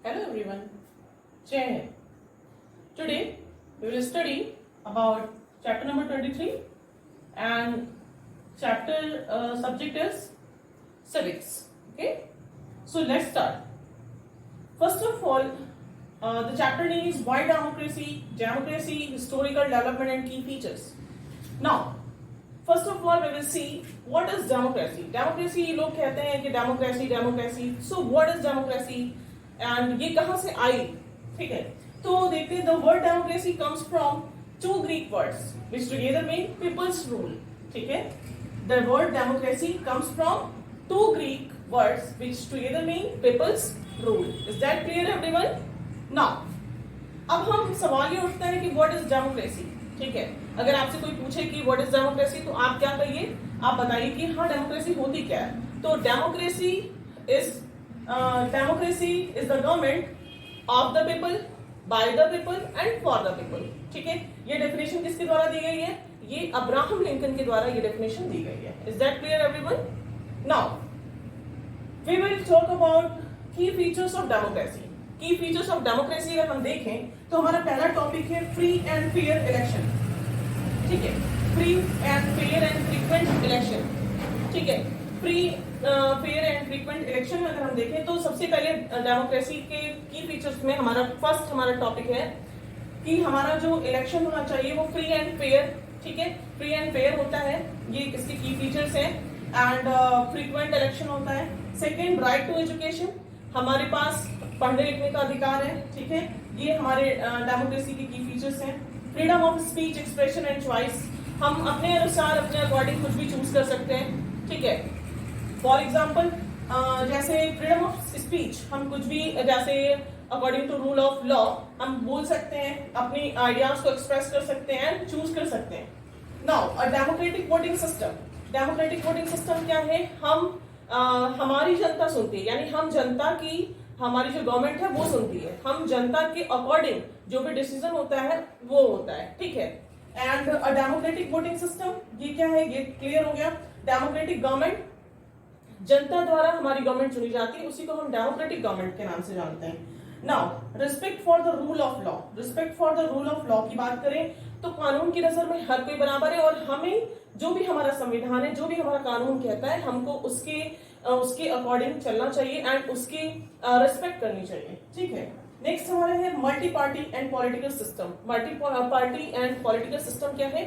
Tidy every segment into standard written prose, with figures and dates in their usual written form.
Hello everyone, Jai Hind. Today we will study about chapter number 23 and chapter subject is civics. Okay, so let's start. First of all, the chapter name is Why Democracy, Historical Development and Key Features. Now, first of all we will see what is democracy. Democracy लोग कहते हैं कि democracy. So what is democracy? And ये कहाँ से आई, ठीक है? तो देखते हैं, the word democracy comes from two Greek words which together mean people's rule, ठीक है? The word democracy comes from two Greek words which together mean people's rule. Is that clear everyone? Now, अब हम सवाल ये उठता है कि what is democracy, ठीक है? अगर आपसे कोई पूछे कि what is democracy तो आप क्या कहिए? आप बताइए कि हाँ डेमोक्रेसी होती क्या है? तो democracy is the government of the people, by the people and for the people. ठीक है, ये डेफिनेशन किसके द्वारा दी गई है? ये अब्राहम लिंकन के द्वारा ये डेफिनेशन दी गई है. Is that clear everyone? Now we will talk about key features of democracy. Key features of democracy अगर हम देखें तो हमारा पहला टॉपिक है फ्री एंड फेयर इलेक्शन. ठीक है, free and fair and frequent election. ठीक है, free fair and frequent election में अगर हम देखें तो सबसे पहले डेमोक्रेसी के की फीचर्स में हमारा टॉपिक है कि हमारा जो इलेक्शन होना चाहिए वो फ्री एंड फेयर. ठीक है, फ्री एंड फेयर होता है, ये इसके की फीचर्स हैं. एंड फ्रीक्वेंट इलेक्शन होता है. सेकेंड, राइट टू एजुकेशन, हमारे पास पढ़ने लिखने का अधिकार है. ठीक है, ये हमारे डेमोक्रेसी के की फीचर्स हैं. Freedom of speech, expression and choice, हम अपने अनुसार अपने अकॉर्डिंग कुछ भी चूज कर सकते हैं. ठीक है, फॉर एग्जाम्पल जैसे फ्रीडम ऑफ स्पीच, हम कुछ भी जैसे according to rule of law हम बोल सकते हैं, अपनी आइडियाज को एक्सप्रेस कर सकते हैं एंड चूज कर सकते हैं. Now a democratic voting system. Democratic voting system क्या है? हम हमारी जनता सुनती है, यानी हम जनता की, हमारी जो गवर्नमेंट है वो सुनती है. हम जनता के अकॉर्डिंग जो भी डिसीजन होता है वो होता है. ठीक है, and a democratic voting system, ये क्या है? ये क्लियर हो गया. डेमोक्रेटिक गवर्नमेंट, जनता द्वारा हमारी गवर्नमेंट चुनी जाती है, उसी को हम डेमोक्रेटिक गवर्नमेंट के नाम से जानते हैं. Now respect for the rule of law. Respect for the rule of law की बात करें तो कानून की नजर में हर कोई बराबर है और हमें जो भी हमारा संविधान है, जो भी हमारा कानून कहता है, हमको उसके अकॉर्डिंग चलना चाहिए एंड उसकी रिस्पेक्ट करनी चाहिए. ठीक है, नेक्स्ट हमारा है multi party and political system. Multi party and political system क्या है?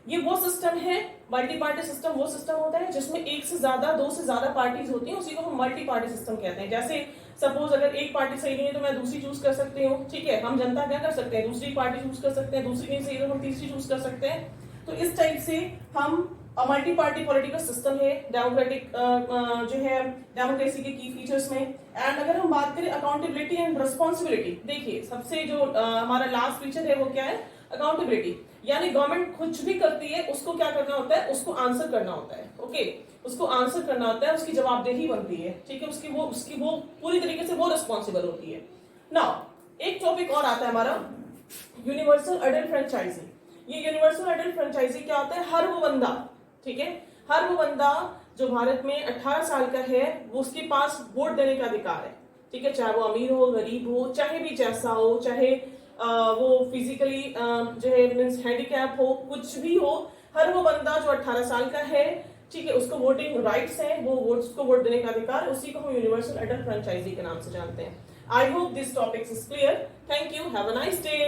ये वो सिस्टम है, मल्टी पार्टी सिस्टम वो सिस्टम होता है जिसमें एक से ज्यादा, दो से ज्यादा पार्टीज होती हैं, उसी को हम मल्टी पार्टी सिस्टम कहते हैं. जैसे सपोज अगर एक पार्टी सही नहीं है तो मैं दूसरी चूज कर सकती हूँ. ठीक है, हम जनता क्या कर सकते हैं? दूसरी पार्टी चूज कर सकते हैं. दूसरी नहीं सही तो हम तीसरी चूज कर सकते हैं. तो इस टाइप से हम मल्टी पार्टी पॉलिटिकल सिस्टम है डेमोक्रेटिक जो है डेमोक्रेसी के की फीचर्स में. एंड अगर हम बात करें अकाउंटेबिलिटी एंड रिस्पॉन्सिबिलिटी, देखिए सबसे जो हमारा लास्ट फीचर है वो क्या है? अकाउंटेबिलिटी, यानी गवर्नमेंट कुछ भी करती है उसको क्या करना होता है? उसको आंसर करना होता है. ओके, उसको आंसर करना होता है, उसकी जवाबदेही बनती है. ठीक है, उसकी वो पूरी तरीके से वो रिस्पॉन्सिबल होती है. नाउ एक टॉपिक और आता है हमारा यूनिवर्सल अडल्ट फ्रेंचाइजी. ये यूनिवर्सल अडल्ट फ्रेंचाइजी क्या होता है? हर वो बंदा, ठीक है, हर वो बंदा जो भारत में 18 साल का है वो उसके पास वोट देने का अधिकार है. ठीक है, चाहे वो अमीर हो, गरीब हो, चाहे भी जैसा हो, चाहे वो फिजिकली जो है मींस हैंडीकैप हो, कुछ भी हो, हर वो बंदा जो 18 साल का है, ठीक है, उसको वोटिंग राइट्स है, वो उसको वोट देने का अधिकार, उसी को हम यूनिवर्सल अडल्ट फ्रेंचाइजी के नाम से जानते हैं. I hope this topic is clear. Thank you, have a nice day.